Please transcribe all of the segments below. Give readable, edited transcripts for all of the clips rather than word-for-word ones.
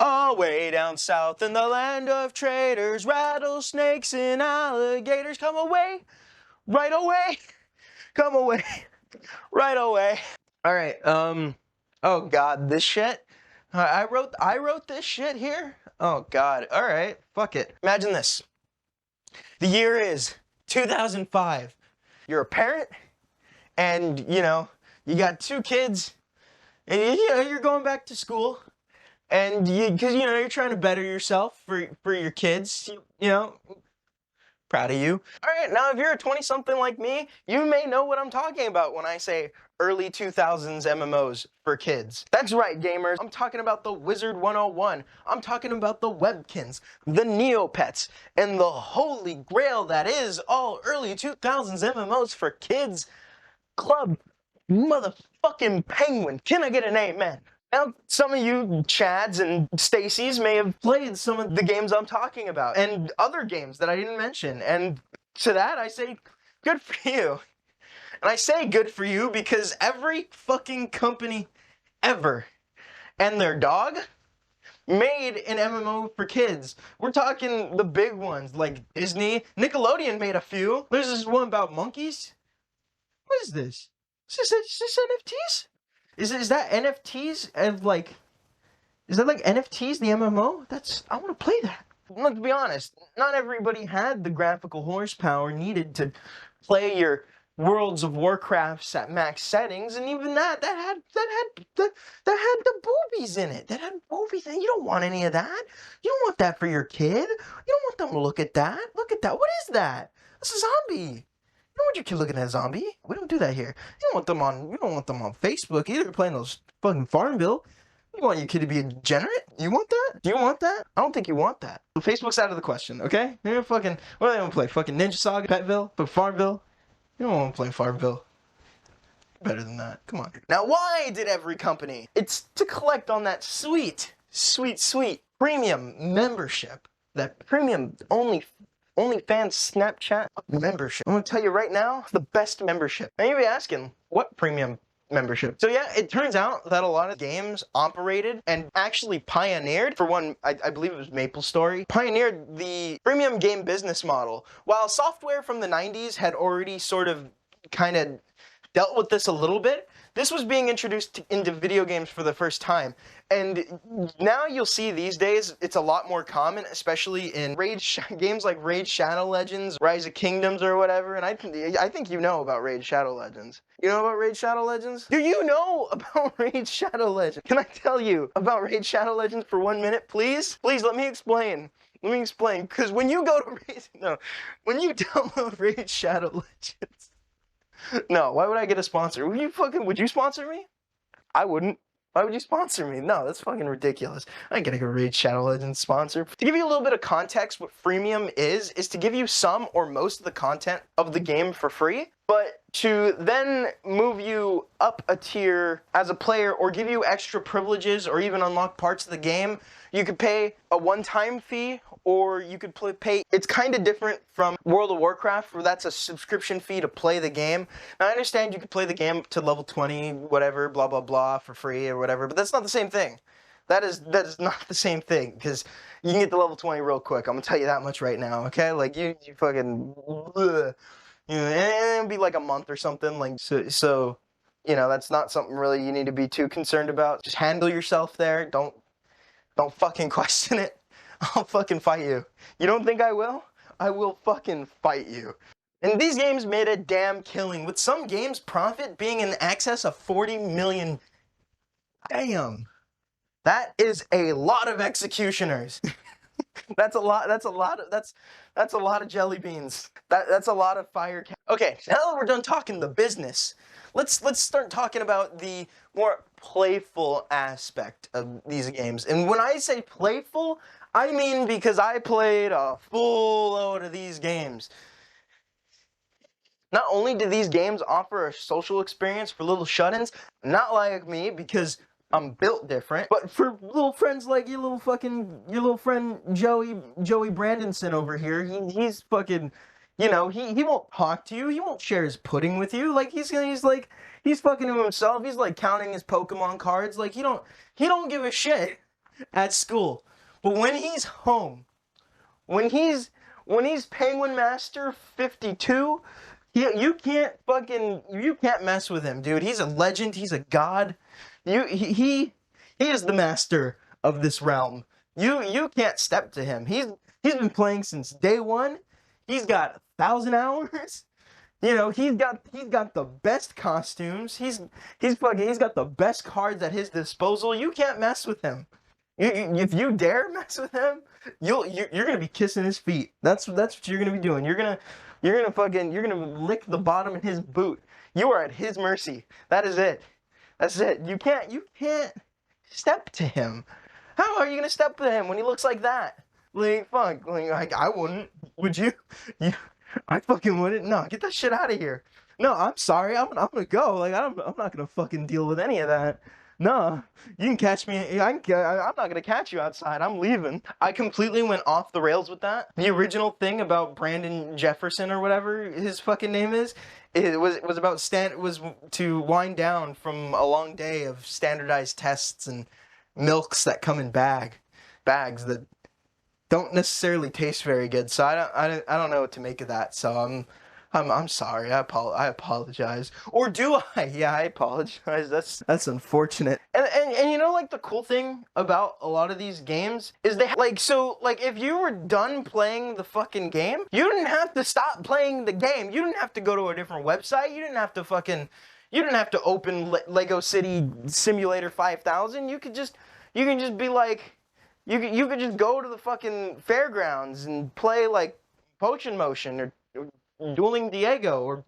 Away down south in the land of traders, rattlesnakes and alligators. Come away, right away, come away, right away. All right, oh God, this shit. I wrote this shit here. Oh God, all right, fuck it. Imagine this. The year is 2005. You're a parent, and you got 2 kids, and you're going back to school. And because you're trying to better yourself for your kids, proud of you. All right, now if you're a 20-something like me, you may know what I'm talking about when I say early 2000s MMOs for kids. That's right, gamers. I'm talking about the Wizard 101. I'm talking about the Webkins, the Neopets, and the holy grail that is all early 2000s MMOs for kids. Club motherfucking Penguin. Can I get an amen? Now, some of you Chads and Stacys may have played some of the games I'm talking about, and other games that I didn't mention, and to that I say, good for you. And I say good for you because every fucking company ever and their dog made an MMO for kids. We're talking the big ones like Disney. Nickelodeon made a few. There's this one about monkeys. What is this? Is this NFTs? Is that NFTs of like? Is that like NFTs the MMO? I want to play that. Let's be honest. Not everybody had the graphical horsepower needed to play your Worlds of Warcrafts at max settings, and even that had the boobies in it. That had boobies in it. You don't want any of that. You don't want that for your kid. You don't want them to look at that. Look at that. What is that? That's a zombie. You don't want your kid looking at a zombie. We don't do that here. You don't want them on Facebook either, playing those fucking Farmville. You want your kid to be a degenerate? You want that? Do you want that? I don't think you want that. Facebook's out of the question, okay? You're fucking, what do they want to play? Fucking Ninja Saga, Petville, but Farmville? You don't want to play Farmville. Better than that. Come on. Now, why did every company? It's to collect on that sweet, sweet, sweet premium membership. That premium OnlyFans Snapchat membership. I'm gonna tell you right now, the best membership. Now you'll be asking, what premium membership? So yeah, it turns out that a lot of games operated and actually pioneered, for one, I believe it was MapleStory, pioneered the premium game business model. While software from the 90s had already sort of kind of dealt with this a little bit, this was being introduced into video games for the first time. And now you'll see these days, it's a lot more common, especially in games like Raid Shadow Legends, Rise of Kingdoms or whatever. And I think you know about Raid Shadow Legends. You know about Raid Shadow Legends? Do you know about Raid Shadow Legends? Can I tell you about Raid Shadow Legends for 1 minute, please? Please, let me explain. Let me explain. Because when you go to when you download Raid Shadow Legends, no, why would I get a sponsor? Would you sponsor me? I wouldn't. Why would you sponsor me? No, that's fucking ridiculous. I ain't gonna get a Raid Shadow Legends sponsor. To give you a little bit of context, what freemium is to give you some or most of the content of the game for free, but to then move you up a tier as a player or give you extra privileges or even unlock parts of the game. You could pay a one-time fee, or you could pay. It's kind of different from World of Warcraft, where that's a subscription fee to play the game. Now, I understand you could play the game to level 20, whatever, blah, blah, blah, for free or whatever, but that's not the same thing. That is not the same thing, because you can get to level 20 real quick. I'm going to tell you that much right now, okay? Like, you fucking, and it'll be like a month or something, like, so, that's not something really you need to be too concerned about. Just handle yourself there. Don't fucking question it. I'll fucking fight you. You don't think I will? I will fucking fight you. And these games made a damn killing, with some games' profit being in excess of 40 million. Damn. That is a lot of executioners. That's a lot of jelly beans. That's a lot of fire. Okay, now that we're done talking the business, let's start talking about the more playful aspect of these games. And when I say playful, I mean because I played a full load of these games. Not only do these games offer a social experience for little shut-ins, not like me because I'm built different, but for little friends like your little friend Joey Brandonson over here, he's fucking, he won't talk to you, he won't share his pudding with you, like he's fucking to himself, he's like counting his Pokemon cards, like he don't give a shit. at school. But when he's home, when he's Penguin Master 52, you can't mess with him, dude. He's a legend. He's a god. He is the master of this realm. You can't step to him. He's been playing since day one. He's got 1,000 hours. You know, he's got the best costumes. He's got the best cards at his disposal. You can't mess with him. If you dare mess with him, you're gonna be kissing his feet. That's what you're gonna be doing. You're gonna lick the bottom of his boot. You are at his mercy. That is it. That's it. You can't step to him. How are you gonna step to him when he looks like that? Like fuck. Like I wouldn't. Would you? I fucking wouldn't. No, get that shit out of here. No, I'm sorry. I'm gonna go. Like I'm not gonna fucking deal with any of that. No, you can catch me. I'm not gonna catch you outside. I'm leaving. I completely went off the rails with that. The original thing about Brandon Jefferson or whatever his fucking name is, it was to wind down from a long day of standardized tests and milks that come in bags that don't necessarily taste very good. So I don't know what to make of that. So I'm sorry. I apologize. Or do I? Yeah, I apologize. That's unfortunate. And you know, like, the cool thing about a lot of these games is they if you were done playing the fucking game, you didn't have to stop playing the game. You didn't have to go to a different website. You didn't have to open Lego City Simulator 5000. You can just be like, you could just go to the fucking fairgrounds and play like Potion Motion or Dueling Diego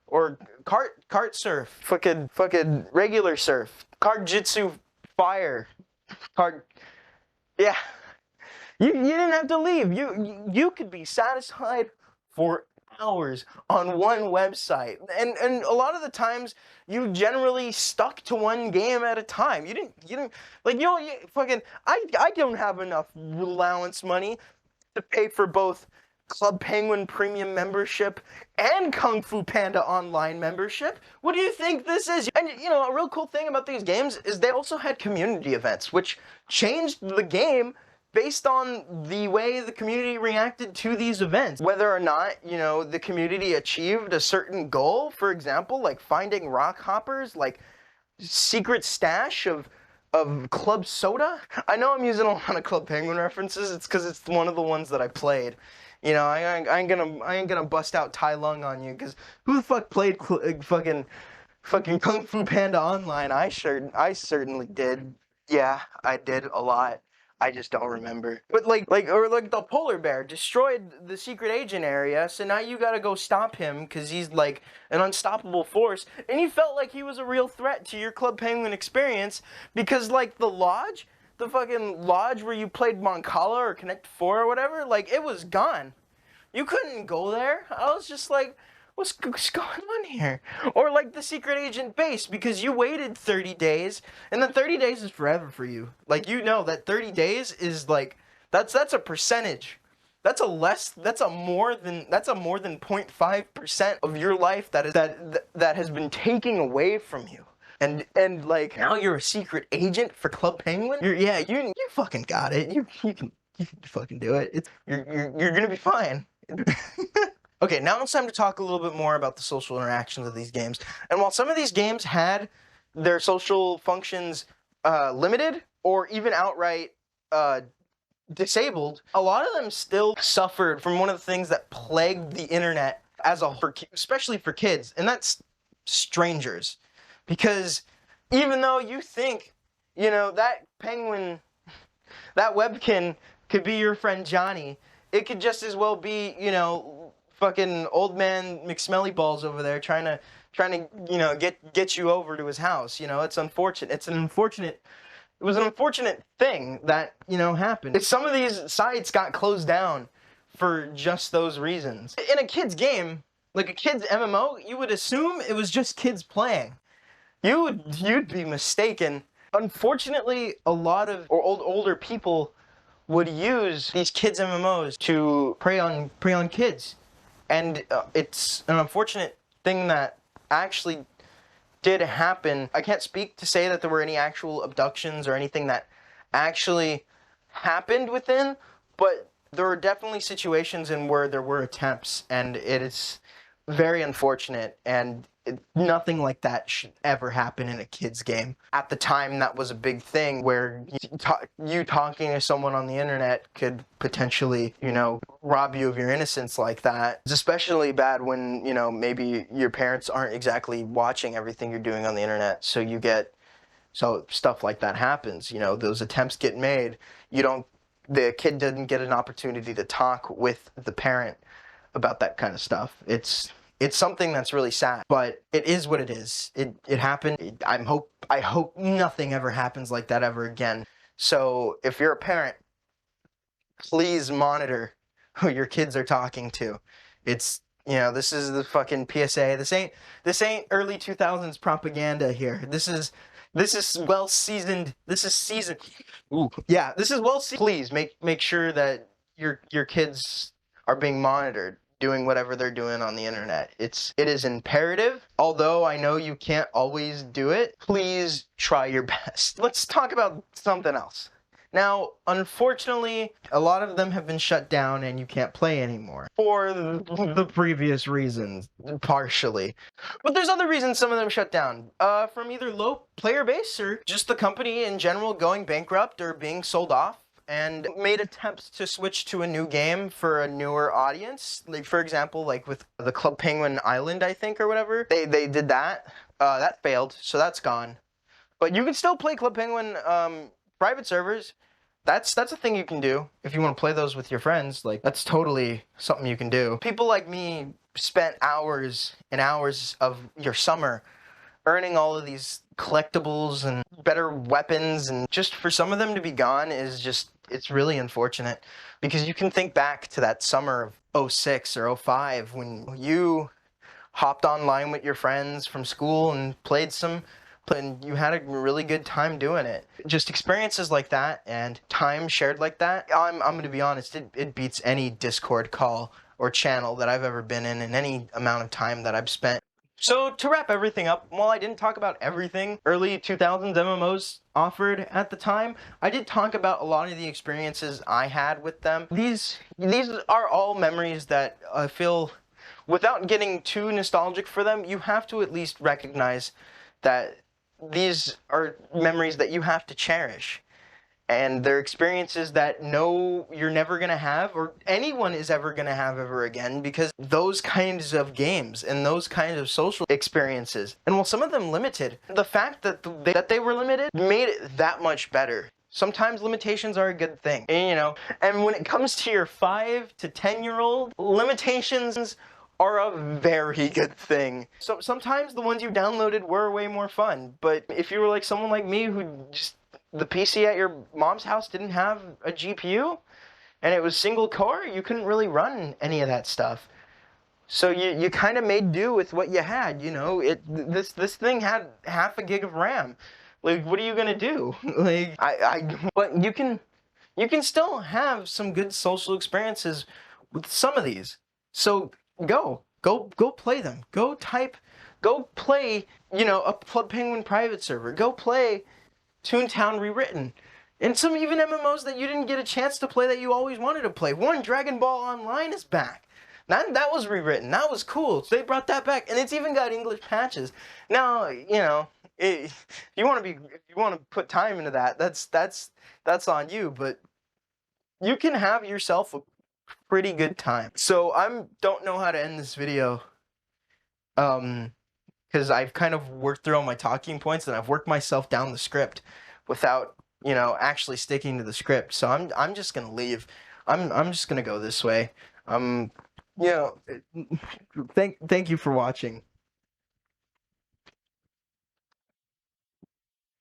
or kart surf, fucking regular surf, card jitsu fire, yeah. You didn't have to leave. You could be satisfied for hours on one website, and a lot of the times you generally stuck to one game at a time. You didn't like I don't have enough allowance money to pay for both Club Penguin Premium membership and Kung Fu Panda Online membership. What do you think this is? And you know, a real cool thing about these games is they also had community events, which changed the game based on the way the community reacted to these events. Whether or not, you know, the community achieved a certain goal, for example, like finding rock hoppers, like secret stash of Club Soda. I know I'm using a lot of Club Penguin references. It's because it's one of the ones that I played. You know, I ain't gonna bust out Tai Lung on you, because who the fuck played fucking Kung Fu Panda Online? I certainly did. Yeah, I did a lot. I just don't remember. But or the polar bear destroyed the secret agent area, so now you gotta go stop him because he's like an unstoppable force, and he felt like he was a real threat to your Club Penguin experience because like the fucking lodge where you played Moncala or Connect 4 or whatever, like, it was gone. You couldn't go there. I was just like, what's going on here? Or like the secret agent base, because you waited 30 days, and then 30 days is forever for you. Like, you know that 30 days is like, that's a percentage. That's a more than 0.5% of your life that has been taken away from you. And like, now you're a secret agent for Club Penguin? You fucking got it. You can fucking do it. You're gonna be fine. Okay, now it's time to talk a little bit more about the social interactions of these games. And while some of these games had their social functions limited or even outright disabled, a lot of them still suffered from one of the things that plagued the internet as a whole, especially for kids, and that's strangers. Because even though you think, you know, that penguin, that webkin could be your friend Johnny, it could just as well be, you know, fucking old man McSmellyballs over there trying to, you know, get you over to his house. You know, it's unfortunate. It was an unfortunate thing that, you know, happened. If some of these sites got closed down for just those reasons. In a kid's game, like a kid's MMO, you would assume it was just kids playing. You'd be mistaken. Unfortunately, a lot of older people would use these kids MMOs to prey on kids, and it's an unfortunate thing that actually did happen. I can't speak to say that there were any actual abductions or anything that actually happened within, but there are definitely situations in where there were attempts, and it is very unfortunate, and nothing like that should ever happen in a kid's game. At the time, that was a big thing where you talking to someone on the internet could potentially, rob you of your innocence like that. It's especially bad when, maybe your parents aren't exactly watching everything you're doing on the internet, so stuff like that happens. Those attempts get made. The kid doesn't get an opportunity to talk with the parent about that kind of stuff. It's something that's really sad, but it is what it is. It happened. I hope nothing ever happens like that ever again. So if you're a parent, please monitor who your kids are talking to. This is the fucking PSA. This ain't early 2000s propaganda here. This is well seasoned. This is seasoned. Ooh, yeah, this is well seasoned. Please make sure that your kids are being monitored, doing whatever they're doing on the internet. It is imperative. Although I know you can't always do it, please try your best. Let's talk about something else. Now, unfortunately, a lot of them have been shut down and you can't play anymore. For the previous reasons, partially. But there's other reasons some of them shut down. From either low player base or just the company in general going bankrupt or being sold off, and made attempts to switch to a new game for a newer audience. Like, for example, like with the Club Penguin Island, I think, or whatever. They did that. That failed, so that's gone. But you can still play Club Penguin private servers. That's a thing you can do if you want to play those with your friends. Like, that's totally something you can do. People like me spent hours and hours of your summer earning all of these collectibles and better weapons, and just for some of them to be gone it's really unfortunate, because you can think back to that summer of 06 or 05 when you hopped online with your friends from school and played and you had a really good time doing it. Just experiences like that and time shared like that, I'm going to be honest, it beats any Discord call or channel that I've ever been in any amount of time that I've spent. So to wrap everything up, while I didn't talk about everything early 2000s MMOs offered at the time, I did talk about a lot of the experiences I had with them. These are all memories that I feel, without getting too nostalgic for them, you have to at least recognize that these are memories that you have to cherish. And they're experiences that you're never going to have, or anyone is ever going to have ever again, because those kinds of games and those kinds of social experiences, and while some of them limited, the fact that they were limited made it that much better. Sometimes limitations are a good thing, and when it comes to your 5 to 10-year-old, limitations are a very good thing. So sometimes the ones you downloaded were way more fun, but if you were like someone like me who the PC at your mom's house didn't have a GPU and it was single core, you couldn't really run any of that stuff. So you kind of made do with what you had, this thing had half a gig of RAM. Like, what are you gonna do? Like, but you can still have some good social experiences with some of these. So go play them. Go play, a Club Penguin private server. Go play Toontown Rewritten. And some even MMOs that you didn't get a chance to play that you always wanted to play. Dragon Ball Online is back. That was rewritten. That was cool. So they brought that back, and it's even got English patches. Now, if you want to put time into that, that's on you, but you can have yourself a pretty good time. So don't know how to end this video, because I've kind of worked through all my talking points and I've worked myself down the script without actually sticking to the script. So I'm just gonna leave. I'm just gonna go this way. Thank you for watching.